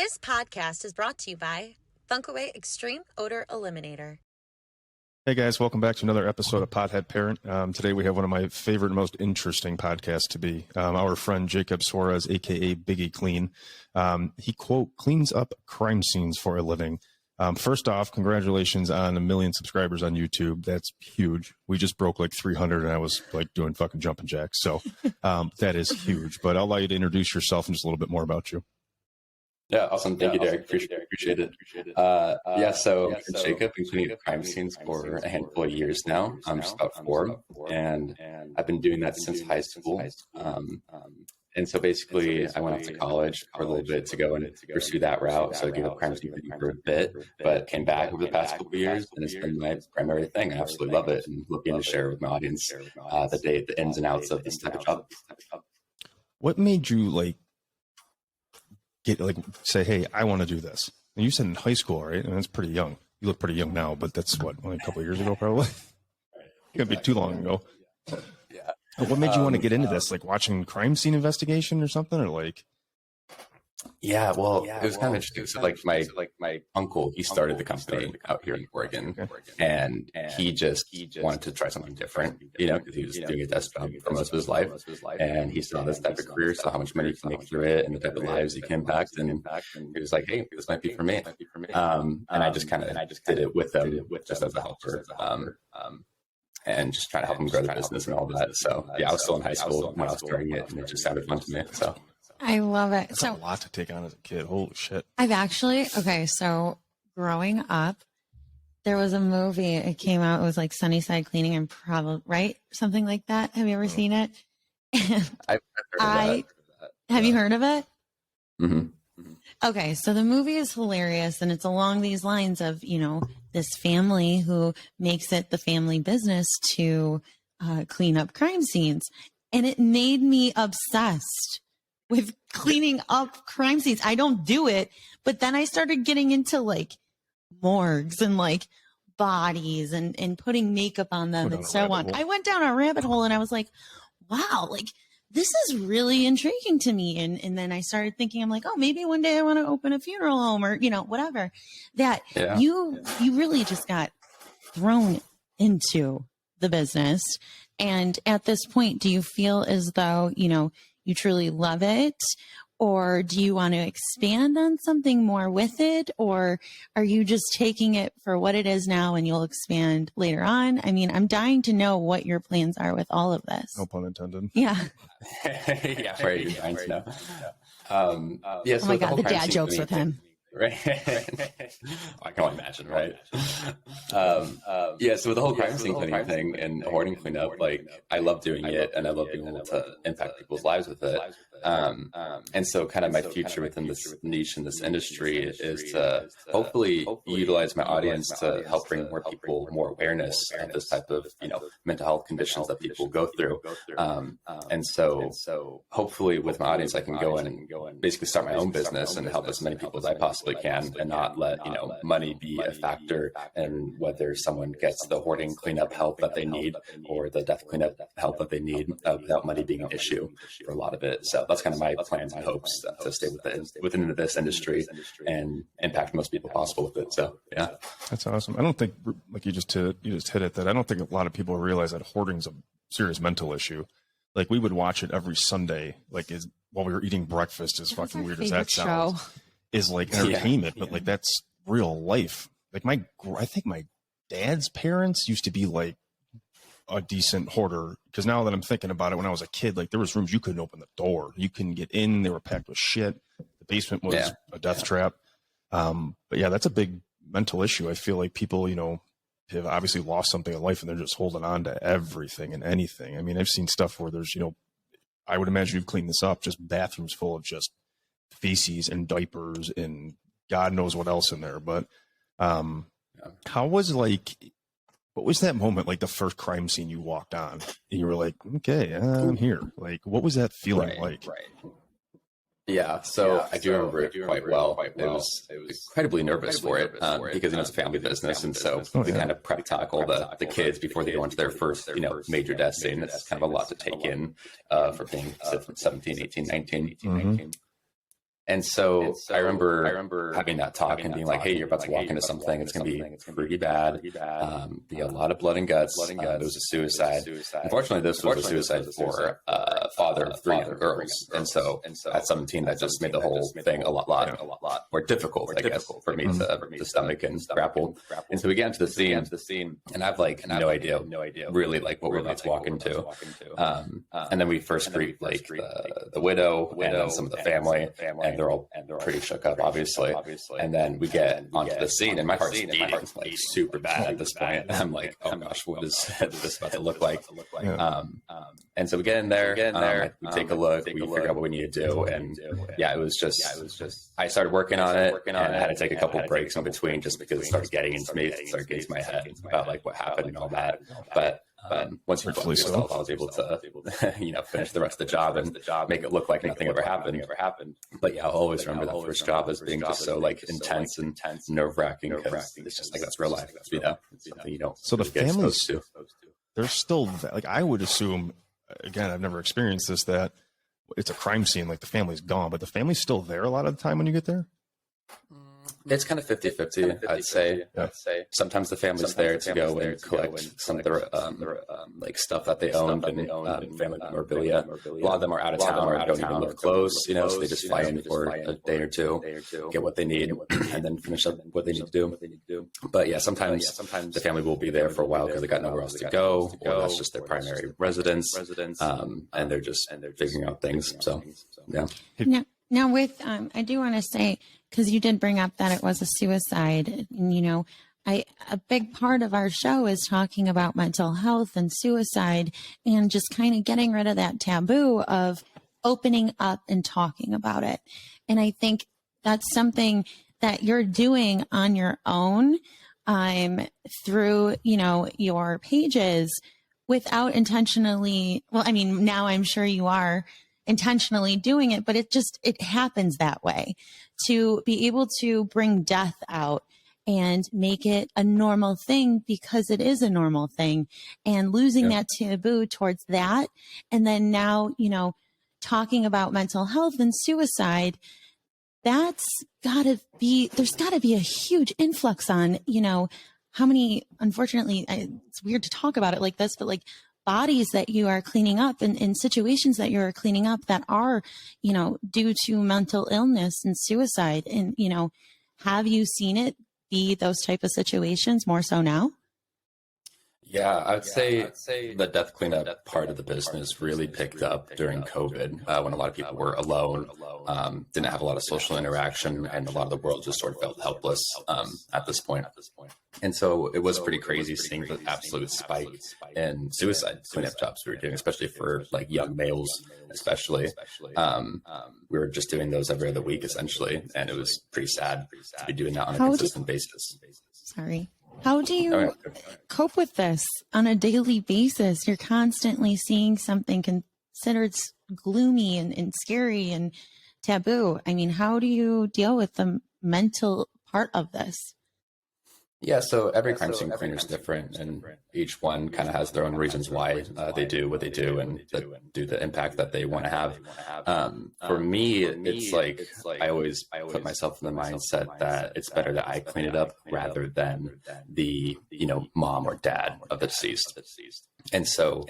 This podcast is brought to you by Funkaway Extreme Odor Eliminator. Hey guys, welcome back to another episode of Pothead Parent. Today we have one of my favorite and most interesting podcasts to be. Our friend Jacob Suarez, aka Biggie Clean. He, quote, cleans up crime scenes for a living. First off, congratulations on 1 million subscribers on YouTube. That's huge. We just broke like 300 and I was like doing fucking jumping jacks. So that is huge. But I'll allow you to introduce yourself and just a little bit more about you. Yeah, awesome. Thank you, Derek. Appreciate it. So Jacob, been cleaning up crime scenes for a handful of years now. I'm just about 4, and I've been doing that since high school. And so basically, I went off to college for a little bit to go and pursue that route. So I gave up crime scene for a bit, but came back over the past couple of years, and it's been my primary thing. I absolutely love it, and looking to share with my audience the ins and outs of this type of job. What made you say, hey, I want to do this? And you said in high school, right? And that's pretty young. You look pretty young now, but that's what, only a couple of years ago, probably. Can't be too long ago. Yeah. But what made you want to get into this? Like watching crime scene investigation or something, or like? Yeah, well, it was kind of interesting. So my uncle, he started the company out here in Oregon, and he just wanted to try something different, because he was doing a desk job for most of his life, and he saw this type of career, saw how much money he can make through it, and the type of lives he can impact, and he was like, hey, this might be for me. And I just did it with them, just as a helper. And just trying to help him grow the business and all that. So yeah, I was still in high school when I was starting it, and it just sounded fun to me. So I love it. That's a lot to take on as a kid. Holy shit. So growing up, there was a movie, it came out, it was like Sunnyside Cleaning and probably, right? Something like that. Have you ever seen it? I've heard of that. Have you heard of it? Mm-hmm. Okay, so the movie is hilarious, and it's along these lines of, this family who makes it the family business to clean up crime scenes. And it made me obsessed with cleaning up crime scenes. I don't do it, but then I started getting into like morgues and like bodies and putting makeup on them and so on. I went down a rabbit hole and I was like, wow, like this is really intriguing to me. And then I started thinking, I'm like, oh, maybe one day I want to open a funeral home or, whatever. That you really just got thrown into the business. And at this point, do you feel as though, you truly love it? Or do you want to expand on something more with it? Or are you just taking it for what it is now and you'll expand later on? I mean, I'm dying to know what your plans are with all of this. No pun intended. Yeah. Yeah, very dying to know. So oh my God, the dad jokes with him. Right. I can only imagine, right? So with the whole crime scene cleaning thing and hoarding cleanup, I love doing it and I love being able to impact people's lives with it. And so kind of my future within this niche in this industry is to hopefully utilize my audience to help bring more people more awareness of this type of, mental health conditions that people go through. And so hopefully with my audience, I can go in and basically start my own business and help as many people as I possibly can, and not let money be a factor in whether someone gets the hoarding cleanup help that they need or the death cleanup help that they need without money being an issue for a lot of it. So that's kind of my plans and hopes to stay within this industry and impact most people possible with it. So yeah, that's awesome. I don't think, like you just hit it, that I don't think a lot of people realize that hoarding's a serious mental issue. Like we would watch it every Sunday, while we were eating breakfast, as fucking weird as that sounds. Is like entertainment, but that's real life. Like I think my dad's parents used to be like a decent hoarder, because now that I'm thinking about it, when I was a kid, there was rooms you couldn't open the door, you couldn't get in, they were packed with shit. The basement was a death trap. But yeah, that's a big mental issue. I feel like people, have obviously lost something in life and they're just holding on to everything and anything. I mean, I've seen stuff where there's, I would imagine you've cleaned this up, just bathrooms full of just feces and diapers and God knows what else in there. But how was what was that moment, the first crime scene you walked on and you were like, okay, I'm here? What was that feeling like? Right. Yeah, so I do remember it quite well. I was incredibly nervous for it because it's a family business, and so we kind of prep tackle the kids before they go into their first major death scene. It's kind of a lot to take in for being 17, 18, 19. And so I remember having that talk and being like, hey, you're about to walk into something. It's going to be pretty bad. Be a lot of blood and guts. It was a suicide. Unfortunately, this was a suicide for father of 3 young girls. And so at 17, that just made the whole thing a lot more difficult, I guess, for me to stomach and grapple. And so we get into the scene, and I've like no idea really like what we're about to walk into. And then we first greet like the widow and then some of the family, and they're all pretty shook up, obviously. And then we get onto the scene, and my heart's beating like super bad at this point. And I'm like, oh gosh, what is this about to look like? And so we get in there, we take a look, we figure out what we need to do, and it was just I started working on it, and I had to take a couple breaks in between just because it started getting into me, it started getting into my head about like what happened and all that. But once you focus yourself, I was able to, finish the rest of the job and make it look like nothing ever happened. But yeah, I'll always remember that first job as being just so like intense and nerve wracking, because it's just like, that's real life, it's something you don't. So the really get families, exposed to. they're still like, I would assume, again, I've never experienced this, that it's a crime scene, like the family's gone, but the family's still there a lot of the time when you get there. It's kind of 50-50, I'd say. Sometimes the family's there to go and collect some of their like stuff that they owned and family memorabilia. A lot of them are out of town or don't even live close, so they just fly in for a day or two, get what they need, and then finish up what they need to do. But yeah, sometimes the family will be there for a while because they got nowhere else to go, or that's just their primary residence, and they're figuring out things. So yeah. Now with, I do want to say, because you did bring up that it was a suicide, and, a big part of our show is talking about mental health and suicide and just kind of getting rid of that taboo of opening up and talking about it. And I think that's something that you're doing on your own, through, your pages without intentionally, well, I mean, now I'm sure you are intentionally doing it, but it happens that way, to be able to bring death out and make it a normal thing, because it is a normal thing, and losing that taboo towards that. And then now, talking about mental health and suicide, there's gotta be a huge influx on, how many, unfortunately, it's weird to talk about it like this, but like bodies that you are cleaning up and in situations that you're cleaning up that are, due to mental illness and suicide. And, have you seen it be those type of situations more so now? Yeah, I'd say the death cleanup part of the business really picked up during COVID, when a lot of people were alone, didn't have a lot of social interaction, and a lot of the world just sort of felt helpless at this point. And so it was pretty crazy seeing the absolute spike in suicide cleanup jobs we were doing, especially for like young males, especially. We were just doing those every other week, essentially, and it was pretty sad to be doing that on a consistent basis. Sorry. How do you cope with this on a daily basis? You're constantly seeing something considered gloomy and scary and taboo. I mean, how do you deal with the mental part of this? Yeah, so every crime scene cleaner is different, and each one kind of has their own reasons why they do what they do and do the impact that they want to have. For me, it's like I always put myself in the mindset that it's better that I clean it up rather than the mom or dad of the deceased. And so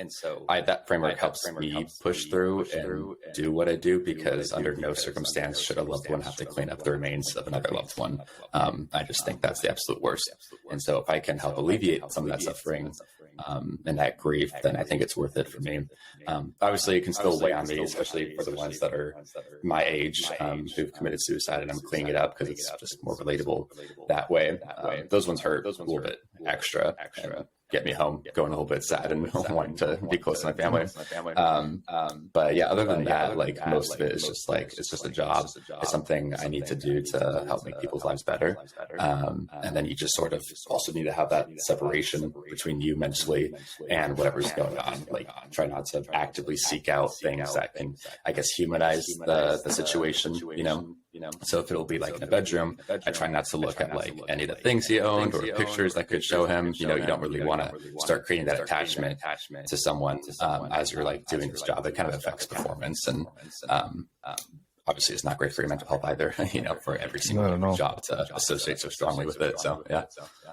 that framework helps me push through and do what I do, because under no circumstance should a loved one have to clean up the remains of another loved one. I just think that's the absolute worst. And so if I can help alleviate some of that suffering and that grief, then I think it's worth it for me. Obviously, it can still weigh on me, especially for the ones that are my age, who've committed suicide, and I'm cleaning it up because it's just more relatable that way. Those ones hurt a little bit extra. Get me home going a little bit sad and wanting to be close to my family. But yeah, other than that, like most of it is just like, it's just a job. It's something I need to do to help make people's lives better. And then you just sort of also need to have that separation between you mentally and whatever's going on. Like try not to actively seek out things that can, I guess, humanize the situation, So if it'll be like in a bedroom, I try not to look at like any of the things he owned or pictures that could show him. You don't really want to start creating that attachment to someone as you're like doing this job. It kind of affects performance, and obviously it's not great for your mental health either, for every single job to associate so strongly with it. So, yeah.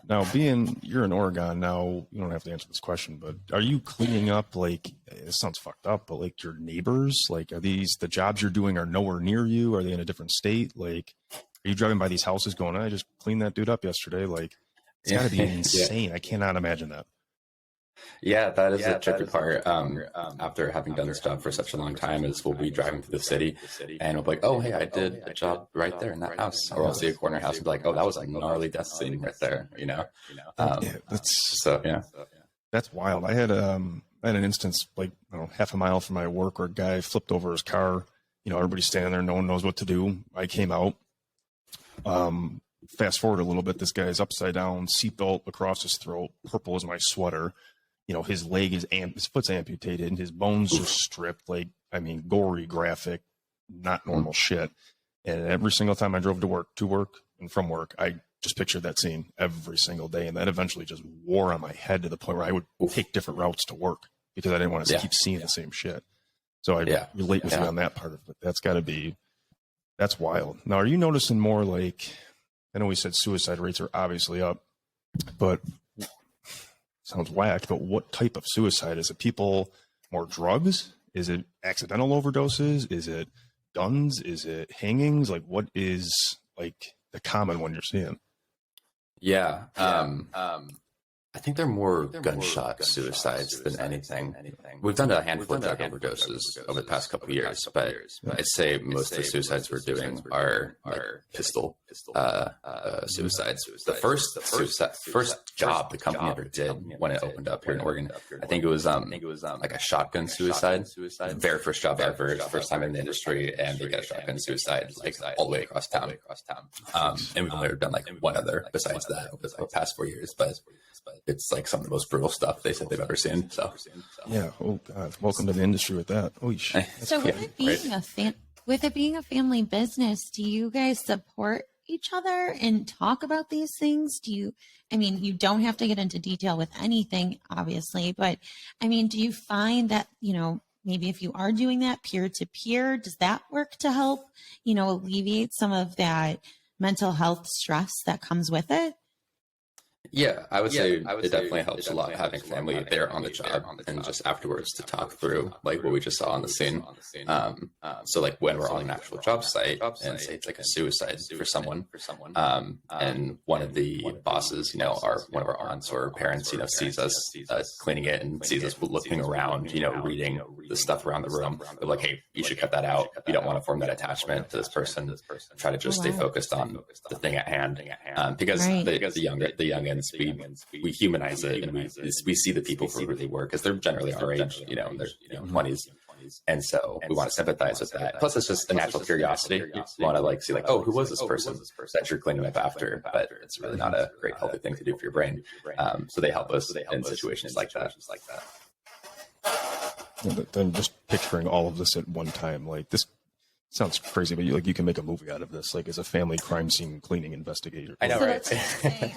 Now, you're in Oregon now, you don't have to answer this question, but are you cleaning up, like, it sounds fucked up, but like your neighbors, like, are these, the jobs you're doing are nowhere near you? Are they in a different state? Like, are you driving by these houses going, I just cleaned that dude up yesterday? Like, it's got to be insane. I cannot imagine that. Yeah, that is a tricky part. After having done this job for such a long time, is we'll be driving through the city and we'll be like, oh, hey, I did a job right there in that house. Or I'll see a corner house and be like, oh, that was a gnarly death scene right there, That's wild. I had an instance, like, I don't know, half a mile from my work, where a guy flipped over his car. Everybody's standing there. No one knows what to do. I came out. Fast forward a little bit. This guy's upside down, seatbelt across his throat. Purple is my sweater. His leg is his foot's amputated and his bones just stripped. Like, I mean, gory, graphic, not normal shit. And every single time I drove to work and from work, I just pictured that scene every single day. And that eventually just wore on my head to the point where I would take different routes to work because I didn't want to keep seeing the same shit. So I relate with you on that part of it. That's wild. Now, are you noticing more, like, I know we said suicide rates are obviously up, but sounds whack, but what type of suicide? Is it people, more drugs? Is it accidental overdoses? Is it guns? Is it hangings? Like, what is, like, the common one you're seeing? Yeah. I think they're more gunshot suicides than anything. We've done a handful of drug overdoses over the past couple of years, but I'd say most of the suicides we're doing are pistol suicides. The first job the company ever did when it opened up here in Oregon, I think it was like a shotgun suicide. Very first job ever, first time in the industry, and they got a shotgun suicide like all the way across town. And we've only done like one other besides that over the past 4 years, but it's like some of the most brutal stuff they said they've ever seen. So yeah. Oh God. Welcome to the industry with that. Oh shit. So with it being a family business, do you guys support each other and talk about these things? You don't have to get into detail with anything, obviously, but do you find that, maybe if you are doing that peer to peer, does that work to help, alleviate some of that mental health stress that comes with it? Yeah, I would say it definitely helps a lot having family there on the job and just afterwards to talk through like what we just saw on the scene. So like when we're on an actual job site and say it's like a suicide for someone, and one of the bosses, one of our aunts or parents, sees us cleaning it and sees us looking around, reading the stuff around the room. They're like, hey, you should cut that out. You don't want to form that attachment to this person. Try to just stay focused on the thing at hand. Because the young we humanize it and we see the people for who they were because they're generally our age, in their 20s. And so we want to sympathize with that. Plus, it's just a natural curiosity. You want to like see like, oh, who was this person that you're cleaning up after? But it's really not a great healthy thing to do for your brain. So they help us in situations like that. Yeah, then just picturing all of this at one time, like this sounds crazy, but you can make a movie out of this, like as a family crime scene cleaning investigator. I know, right?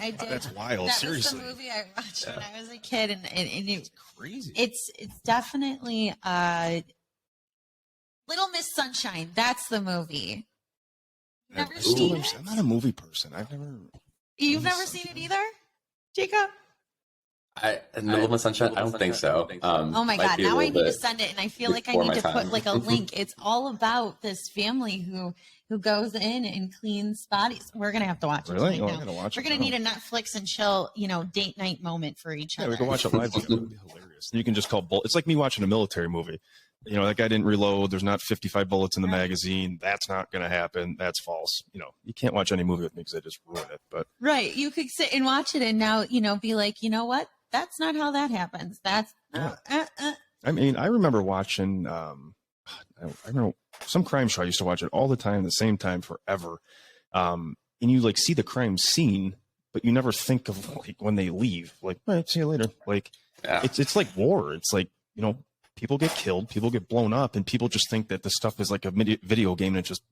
I did. That's wild. Seriously, was the movie I watched when I was a kid, and it's crazy. It's definitely Little Miss Sunshine. That's the movie. Never seen it? I'm not a movie person. You've never seen it either, Jacob? Little Miss Sunshine? I don't think so. Oh my God. Now I need to send it. And I feel like I need to put like a link. It's all about this family who goes in and cleans bodies. We're going to have to watch it. Really? We're going to need a Netflix and chill, date night moment for each other. Yeah, we can watch it live. It would be hilarious. You can just call it's like me watching a military movie. That guy didn't reload. There's not 55 bullets in the magazine. That's not going to happen. That's false. You can't watch any movie with me because I just ruin it. But right. You could sit and watch it and now, be like, you know what? That's not how that happens. That's I remember watching I remember some crime show. I used to watch it all the time, the same time forever. And you like see the crime scene, but you never think of like when they leave, like, all right, see you later. Like it's like war. It's like, people get killed, people get blown up, and people just think that the stuff is like a video game and it just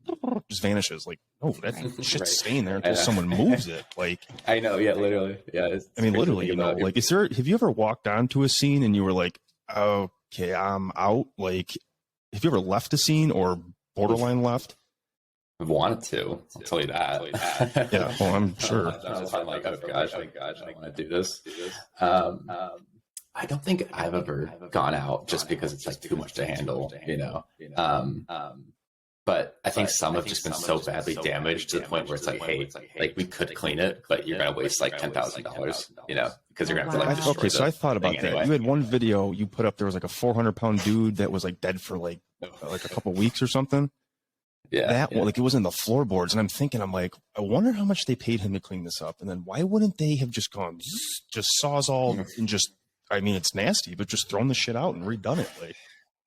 vanishes. Like, no, that shit's staying there until someone moves it. Like, I know, yeah, literally, yeah. Literally, like, have you ever walked onto a scene and you were like, okay, I'm out? Like, have you ever left a scene or borderline left? wanted to. I'll tell you that. Yeah, well, I'm sure. I'm like, oh gosh, I want to do this. I don't think I've ever gone out just because it's like too much to handle, you know. But I think some have just been so badly damaged to the point where it's like, hey, like we could clean it, but you're gonna waste like $10,000, you know, because you're gonna have to like destroy Okay, so I thought about that. anyway. You had one video you put up. There was like a 400-pound dude that was like dead for like a couple weeks or something. That like it was in the floorboards, and I'm thinking, I'm like, I wonder how much they paid him to clean this up, and then why wouldn't they have just gone just sawzall and just, I mean, it's nasty, but just thrown the shit out and redone it. Like,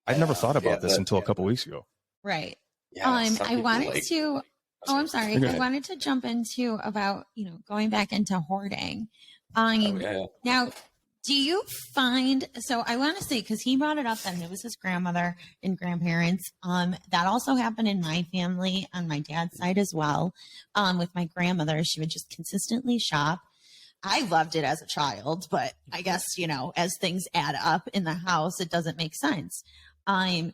I'd never thought about this until a couple weeks ago. Right. Yeah, I wanted to. Oh, I'm sorry. I wanted to jump into about, you know, going back into hoarding. Now, do you find, so I want to say, because he brought it up that it was his grandmother and grandparents. That also happened in my family on my dad's side as well. With my grandmother, she would just consistently shop. I loved it as a child, but I guess, you know, as things add up in the house, it doesn't make sense. Do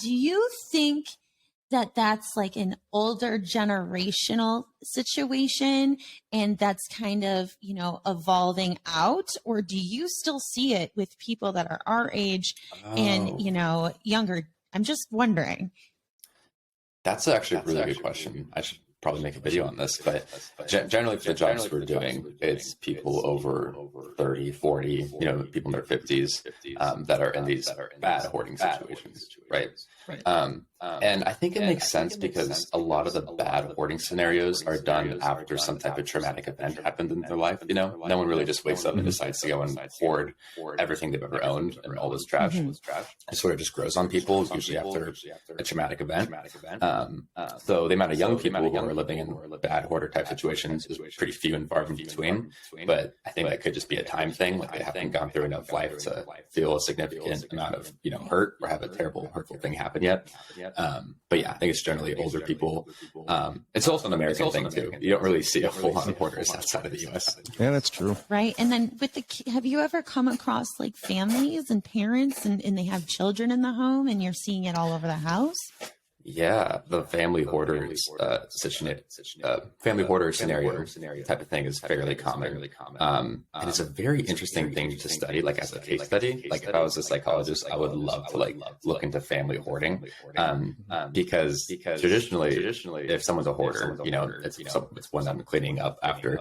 you think that that's like an older generational situation and that's kind of, you know, evolving out? Or do you still see it with people that are our age and, you know, younger? I'm just wondering. That's actually a really good question. I should probably make a video on this, but generally for the jobs we're doing, it's people over 30, 40, you know, people in their 50s that are in these bad hoarding situations, right? And I think it makes sense because a lot of the bad hoarding scenarios are done after some type of traumatic event happened in their life. You know, no one really just wakes up and decides to go and hoard everything they've ever owned and all this trash. It sort of just grows on people, usually after a traumatic event. So the amount of young people who are living in bad hoarder type situations is pretty few and far in between. But I think that could just be a time thing. Like they haven't gone through enough life to feel a significant amount of, you know, hurt or have a terrible, hurtful thing happen yet. But yeah, I think it's generally older people. It's also an American thing too. You don't really see a whole lot of hoarders outside of the US. Yeah, that's true. Right. And then with have you ever come across like families and parents and they have children in the home and you're seeing it all over the house? Yeah, the family hoarder family hoarder scenario type of thing is fairly common. And it's a very interesting thing to study, like as a case study. Like if I was a psychologist, I would love to like look into family hoarding, because traditionally, if someone's a hoarder, you know, it's one I'm cleaning up after.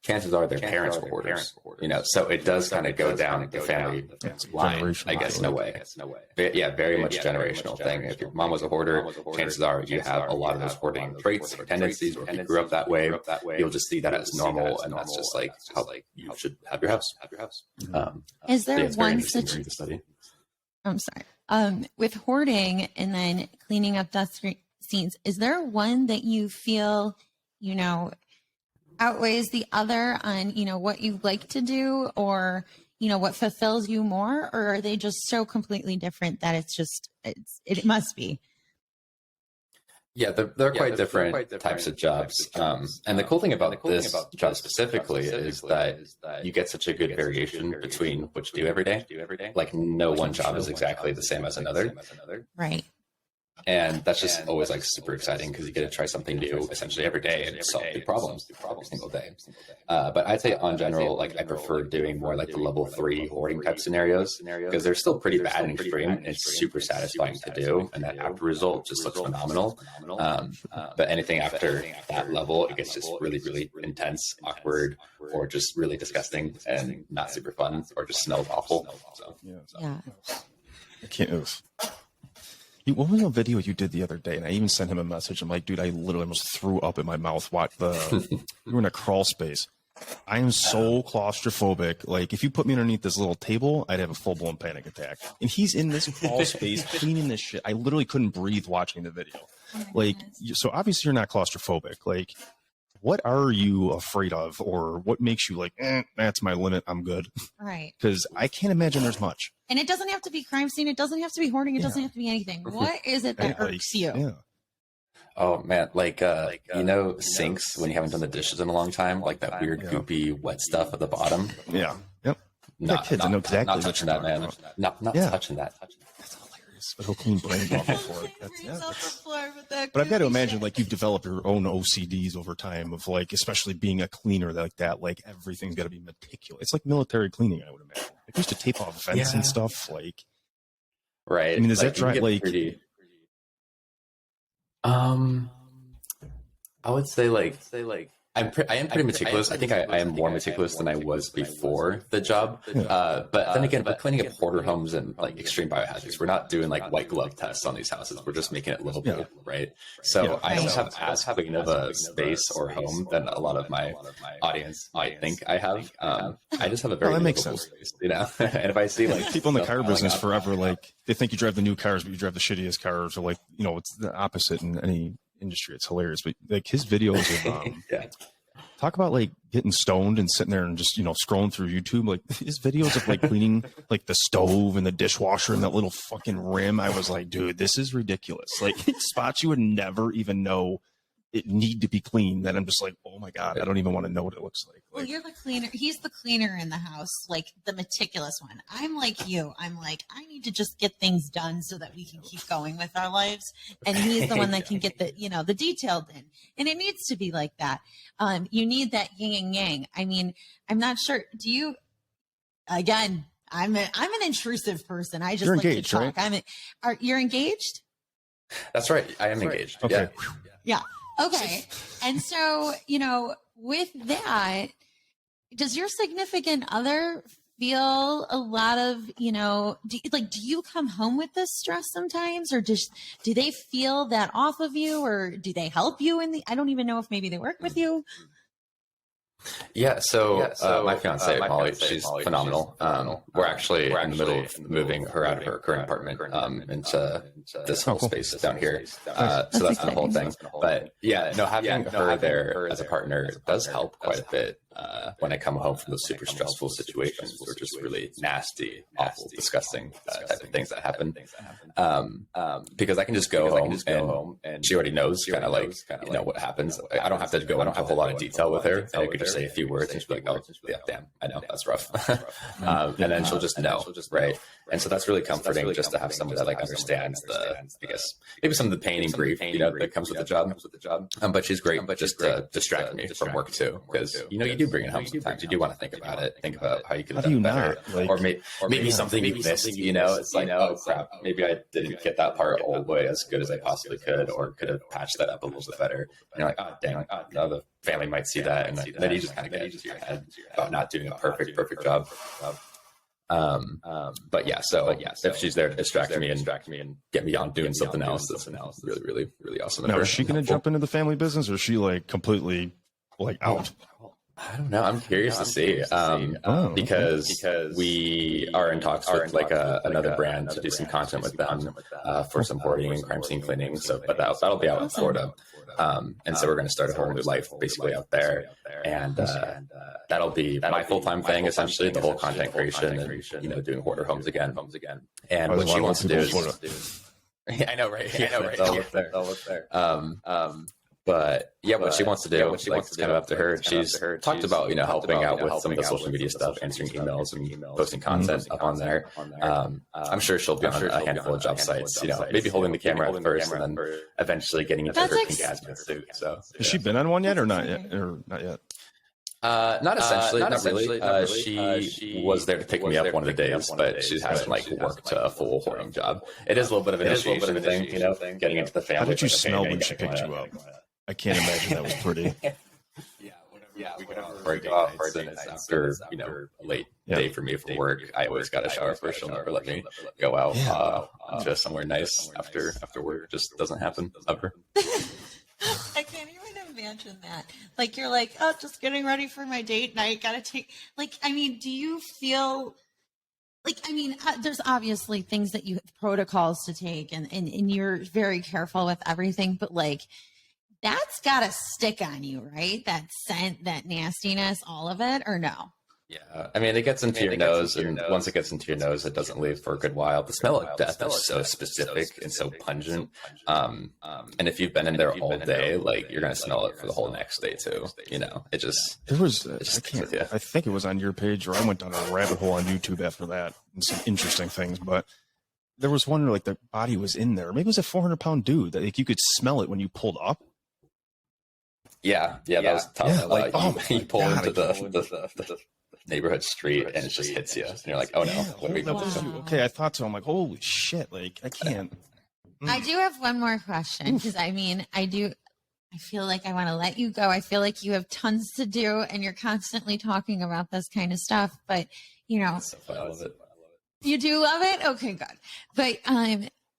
Chances are their parents were hoarders, you know, so it does kind of go down the family line, I guess, in a way. Yeah, very much generational thing. If your mom was a hoarder, chances are you have a lot of those hoarding traits or tendencies, or if you grew up that way, you'll just see that as normal, and that's just like how like you should have your house. Is there one situation? I'm sorry. With hoarding and then cleaning up dust scenes, is there one that you feel, you know, outweighs the other on, you know, what you like to do or, you know, what fulfills you more? Or are they just so completely different that it must be? Yeah, they're quite different types of jobs. And the cool thing about this job specifically is that you get such a good variation between what you do every day. Like no one job is exactly the same as another. Right. And that's just always like super exciting because you get to try something new essentially every day and solve big problems every single day. But I'd say on general, like I prefer doing more like the level 3 hoarding type scenarios because they're still pretty bad and extreme. And it's super satisfying to do. And that after result just looks phenomenal. But anything after that level, it gets just really, really intense, awkward, or just really disgusting and not super fun, or just smells awful. So, yeah. I can't. What was the video you did the other day? And I even sent him a message. I'm like, dude, I literally almost threw up in my mouth. You were in a crawl space. I am so claustrophobic. Like, if you put me underneath this little table, I'd have a full-blown panic attack. And he's in this crawl space cleaning this shit. I literally couldn't breathe watching the video. Like, so obviously you're not claustrophobic. Like, what are you afraid of, or what makes you like, that's my limit, I'm good? Right. Because I can't imagine there's much. And it doesn't have to be crime scene. It doesn't have to be hoarding. It doesn't have to be anything. What is it that irks you? Yeah. Oh man, like you know, sinks when you haven't done the dishes in a long time, like that weird goopy wet stuff at the bottom. Yeah. Yep. Kids, I know exactly. Not touching that, man. Not touching that. That's hilarious. but he'll clean brains off the floor. But I've got to imagine, like, you've developed your own OCDs over time of, like, especially being a cleaner like that, like, everything's got to be meticulous. It's like military cleaning, I would imagine. Like, used to tape off vents and stuff, like. Right. I mean, is that dry? Like, I would say like I am pretty meticulous. I think I am more meticulous than I was before the job. But then again, we're cleaning up hoarder homes and like extreme biohazards. We're not doing like white glove tests on these houses. We're just making it livable, right? So I don't have as clean of a space or home than a lot of my audience might think I have. I just have a very livable space, you know. And if I see like people in the car business forever, like they think you drive the new cars, but you drive the shittiest cars, or like, you know, it's the opposite in any industry. It's hilarious. But like his videos of talk about like getting stoned and sitting there and just, you know, scrolling through YouTube, like his videos of like cleaning like the stove and the dishwasher and that little fucking rim. I was like, dude, this is ridiculous. Like spots you would never even know it need to be clean. That I'm just like, oh my God, I don't even want to know what it looks like. Well, you're the cleaner. He's the cleaner in the house, like the meticulous one. I'm like you. I'm like, I need to just get things done so that we can keep going with our lives. And he's the one that can get the, you know, the detailed in. And it needs to be like that. You need that yin and yang. I mean, I'm not sure. Do you, again, I'm an intrusive person. I just you're like engaged, to talk. right? You're engaged? That's right. I am engaged. Okay. Yeah. Okay. And so, you know, with that, does your significant other feel a lot of, you know, do you come home with this stress sometimes, or do they feel that off of you, or do they help you I don't even know if maybe they work with you. Yeah, so my fiance Molly, she's phenomenal. We're actually in the middle of moving her out of her current apartment into this whole space down here. So that's the whole thing. But yeah, no, having her there as a partner does help quite a bit. When I come home from those super stressful situations or just really nasty, awful, disgusting type of things that happen. Because I can just go home and she already knows kind of like, you know, what happens. I don't have to go into a whole lot of detail with her. I could just say a few words and she'll be like, oh, yeah, damn, I know, that's rough. And then she'll just know, right? And so that's really comforting just to have someone that like understands I guess, maybe some of the pain and grief, you know, that comes with the job. But she's great, but just to distract me from work too. Because, you know, you do bring it home sometimes. You do want to think about it, think about how you could have done better. Like, or maybe something you missed, you know, it's like, oh crap, maybe I didn't get that part all the way as good as I possibly could, or could have patched that up a little bit better. And you're like, oh dang, now the family might see that, and then you just kind of get into your head about not doing a perfect job. But yeah, so if she's there to distract me and get me on doing something else, that's really awesome. Now, is she going to jump into the family business, or is she like completely like out? I don't know. I'm curious to see, because we are in talks with like another brand to do some content with them for some hoarding and crime scene cleaning. So, but that'll be out in Florida, and so we're going to start a whole new life basically out there, and that'll be my full-time thing essentially, the whole content creation and, you know, doing hoarder homes again. And what she wants to do is, I know, right? I'll look there. But yeah, what she wants to do, it's kind of up to her. She's talked about, you know, helping out with some of the social media stuff, answering emails and posting content up on there. I'm sure she'll be on a handful of job sites, you know, maybe holding the camera at first and then eventually getting into her pink hazmat suit. So has she been on one yet, or not yet? Not essentially, not really. She was there to pick me up one of the days, but she hasn't like worked a full hoarding job. It is a little bit of an initiation thing, you know, getting into the family. How did you smell when she picked you up? I can't imagine that was pretty. We go out for dinner after, you know, a late day for me for work. I always got a shower first. She'll never let me go out to somewhere nice after work. It just doesn't happen ever. I can't even imagine that. Like, you're like, oh, just getting ready for my date night. Gotta take, like, I mean, do you feel like, I mean, there's obviously things that you have protocols to take, and you're very careful with everything, but like, that's got to stick on you, right? That scent, that nastiness, all of it, or no? Yeah, I mean, it gets into your nose, and once it gets into your nose, it doesn't leave for a good while. The smell of death is so specific and so pungent. And if you've been in there all day, like, you're going to smell it for the whole next day too. You know, it just... There was, I think it was on your page, or I went down a rabbit hole on YouTube after that, and some interesting things, but there was one where like the body was in there. Maybe it was a 400-pound dude that like you could smell it when you pulled up. Yeah, that was tough. Yeah, like, you pull into the neighborhood street and it just hits you, and you're like, oh no, what are we going to do? Okay, I thought so. I'm like, holy shit, like I can't. I do have one more question because I feel like I want to let you go. I feel like you have tons to do and you're constantly talking about this kind of stuff, but you know, So fun. I love it. you do love it. Okay, good. But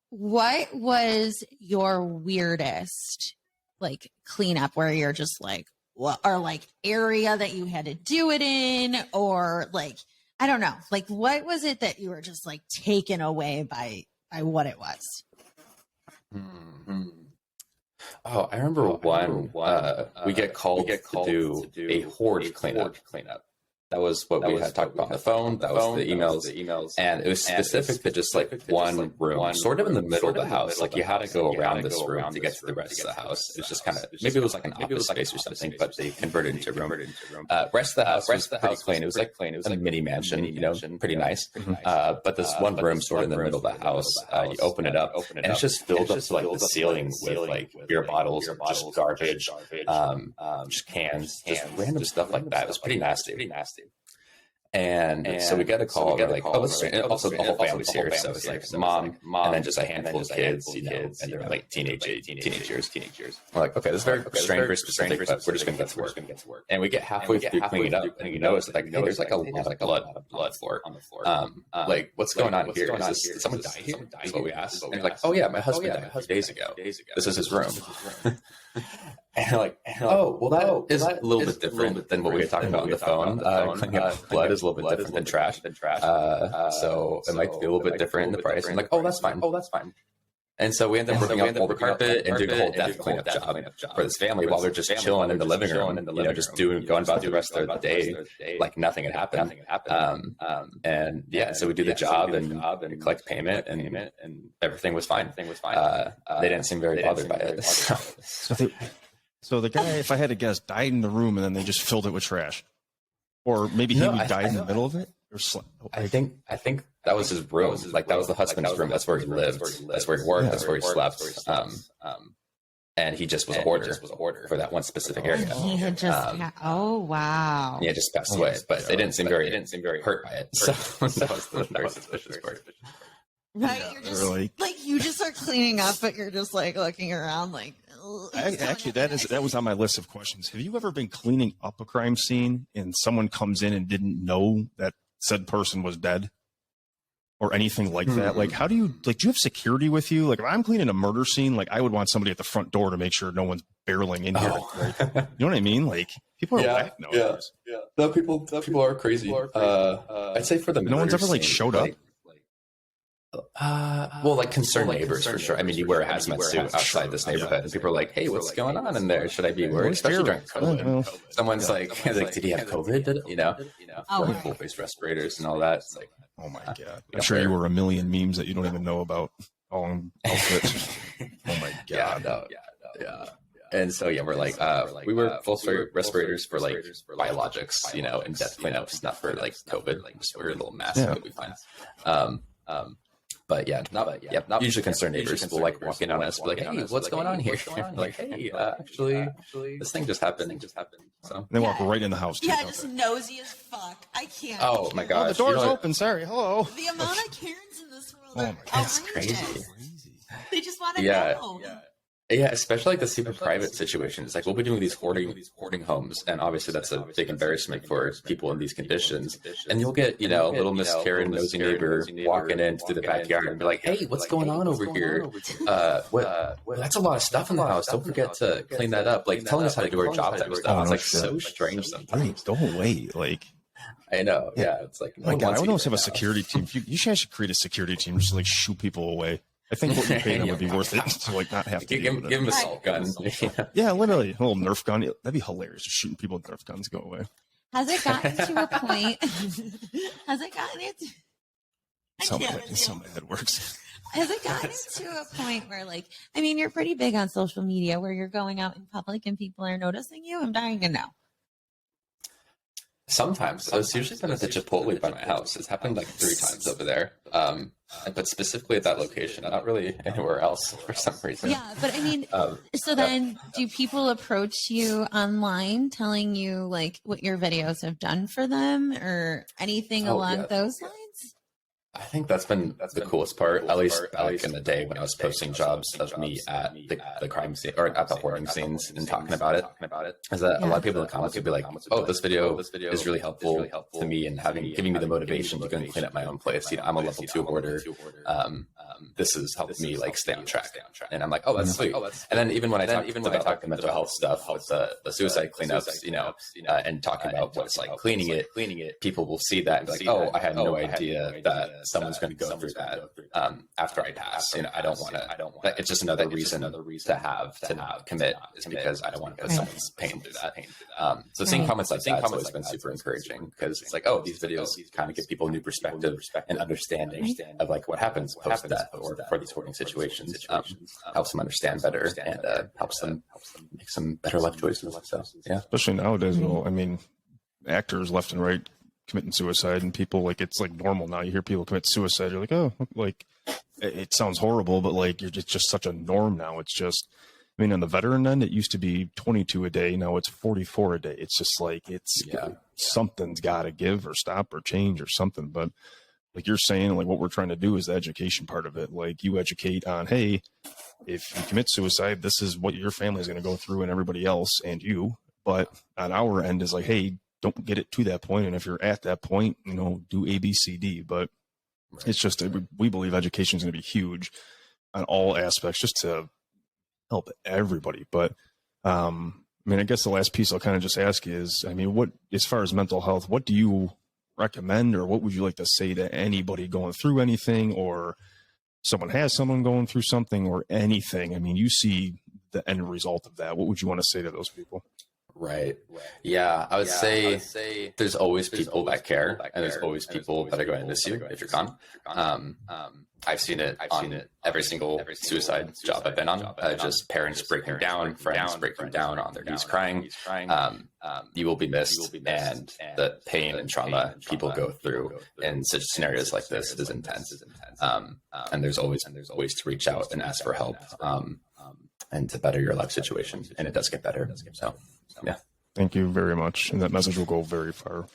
what was your weirdest like cleanup where you're just like, what, or like area that you had to do it in, or like, I don't know, like what was it that you were just like taken away by what it was? Mm-hmm. Oh, I remember one. We get called to do a hoard cleanup. That was what we had talked about on the phone. That was the emails. And it was specific to just like one room, sort of in the middle of the house. Like you had to go around this room to get to the rest of the house. It was just kind of, maybe it was like an office space or something, but they converted into a room. Rest of the house was pretty clean. It was like a mini mansion, you know, pretty nice. But this one room sort of in the middle of the house, you open it up and it's just filled up to like the ceiling with like beer bottles, just garbage, just cans, just random stuff like that. It was pretty nasty. And so we got a call. We're like, oh, let's also the whole family's here. So it's like mom, and then just a handful of kids, you know, and they're like teenagers. We're like, okay, this is very strange, very specific, but we're just going to get to work. And we get halfway through cleaning it up, and you notice like, hey, there's like a lot of blood on the floor. Like, what's going on here? Did someone die here? That's what we asked. And they're like, oh yeah, my husband died a few days ago. This is his room. And you're like, oh, well, that is a little bit different than what we were talking about on the phone. Cleaning up blood is a little bit different than trash. So it might be a little bit different in the price. And like, oh, that's fine. And so we end up ripping up all the carpet and doing a whole death cleanup job for this family while they're just chilling in the living room, you know, just going about the rest of the day like nothing had happened. And yeah, so we do the job and collect payment and everything was fine. They didn't seem very bothered by it. So the guy, if I had to guess, died in the room and then they just filled it with trash, or maybe he died in the middle of it. Or I think that was his room. Like that was the husband's room. That's where he lived. That's where he worked. That's where he slept. And he just was a hoarder for that one specific area. He had just oh wow. Yeah, just passed away. But they didn't seem very hurt by it. So that was the very suspicious part. Right, you're just like you just are cleaning up, but you're just like looking around, like. Actually, that was on my list of questions. Have you ever been cleaning up a crime scene and someone comes in and didn't know that said person was dead, or anything like that? Like, how do you do you have security with you? Like, if I'm cleaning a murder scene, like I would want somebody at the front door to make sure no one's barreling in here. Like, you know what I mean? Like, people are whack nowadays. Yeah. No, people are crazy. I'd say for the no one's ever like showed up. Well, like concerned neighbors for sure. I mean, you wear a hazmat suit outside this neighborhood, and people are like, "Hey, what's going on in there? Should I be worried?" Especially during COVID. Someone's like, "Did he have COVID?" You know, full face respirators and all that. It's like, oh my god! I'm sure you were a million memes that you don't even know about. Oh my god! Yeah. And so we're like, we were full respirators for like biologics, you know, and death cleanups, not for like COVID. Like, just we're a little mask that we find. But not usually concerned neighbors will like walk in on us, be like, "Hey, what's going on here?" Like, "Hey, actually, this thing just happened." So they walk right in the house. Yeah, just nosy as fuck. I can't. Oh my gosh, the door's open. Sorry, hello. The amount of Karens in this world are that's crazy. They just want to know. Yeah, especially like the super private situations. Like we'll be doing these hoarding homes, and obviously that's a big embarrassment for people in these conditions. And you'll get, you know, little Miss Karen, nosy neighbor walking in through the backyard and be like, "Hey, what's going on over here? That's a lot of stuff in the house. Don't forget to clean that up." Like telling us how to do our job type of stuff. It's like so strange sometimes. Don't wait. Like I know. Yeah, it's like I would almost have a security team. You should create a security team just to like shoot people away. I think what you pay them would be worth it to like not have to give them a assault gun. Yeah, literally a little Nerf gun. That'd be hilarious. Just shooting people with Nerf guns. Go away. Has it gotten to a point? Has it gotten into? That's how my head works. Has it gotten to a point where, like, I mean, you're pretty big on social media, where you're going out in public and people are noticing you? I'm dying to know. Sometimes. It's usually been at the Chipotle by my house. It's happened like 3 times over there. But specifically at that location, not really anywhere else for some reason. Yeah, but I mean, so then do people approach you online telling you like what your videos have done for them or anything along those lines? I think that's been the coolest part, at least back in the day when I was posting jobs of me at the crime scene or at the hoarding scenes and talking about it. Is that a lot of people in the comments would be like, "Oh, this video is really helpful to me and giving me the motivation to go and clean up my own place. You know, I'm a level 2 hoarder. This has helped me like stay on track." And I'm like, "Oh, that's sweet." And then even when I talk about the mental health stuff with the suicide cleanups, you know, and talking about what it's like cleaning it, people will see that and be like, "Oh, I had no idea that someone's going to go through that after I pass. You know, I don't want to. It's just another reason to not commit is because I don't want to put someone's pain through that. So seeing comments like that has always been super encouraging because it's like, oh, these videos kind of give people new perspective and understanding of like what happens post death or for these hoarding situations. Helps them understand better and helps them make some better life choices. So yeah, especially nowadays. Well, I mean, actors left and right committing suicide, and people like it's like normal now. You hear people commit suicide, you're like, oh, like it sounds horrible, but like it's just such a norm now. It's just, I mean, on the veteran end, it used to be 22 a day, now it's 44 a day. It's just like something's got to give or stop or change or something. But like you're saying, like what we're trying to do is the education part of it. Like you educate on, hey, if you commit suicide, this is what your family is going to go through and everybody else and you. But on our end is like, hey, don't get it to that point. And if you're at that point, you know, do A, B, C, D. But it's just, we believe education is going to be huge on all aspects just to help everybody. But, I mean, I guess the last piece I'll kind of just ask you is, I mean, what, as far as mental health, what do you recommend or what would you like to say to anybody going through anything or someone has someone going through something or anything? I mean, you see the end result of that. What would you want to say to those people? Right. Yeah, I would say there's always people that care, and there's always people that are going to miss you if you're gone. I've seen it on every single suicide job I've been on. Just parents breaking down, friends breaking down on their knees crying. You will be missed, and the pain and trauma people go through in such scenarios like this is intense. And there's always ways to reach out and ask for help and to better your life situation, and it does get better. So. Yeah. Thank you very much. And that message will go very far.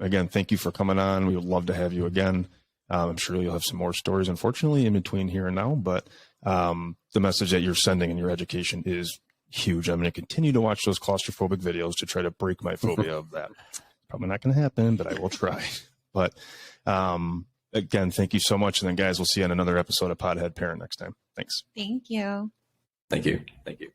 Again, thank you for coming on. We would love to have you again. I'm sure you'll have some more stories, unfortunately, in between here and now, but the message that you're sending in your education is huge. I'm going to continue to watch those claustrophobic videos to try to break my phobia of that. Probably not going to happen, but I will try. But again, thank you so much. And then guys, we'll see you on another episode of Podhead Parent next time. Thanks. Thank you. Thank you. Thank you.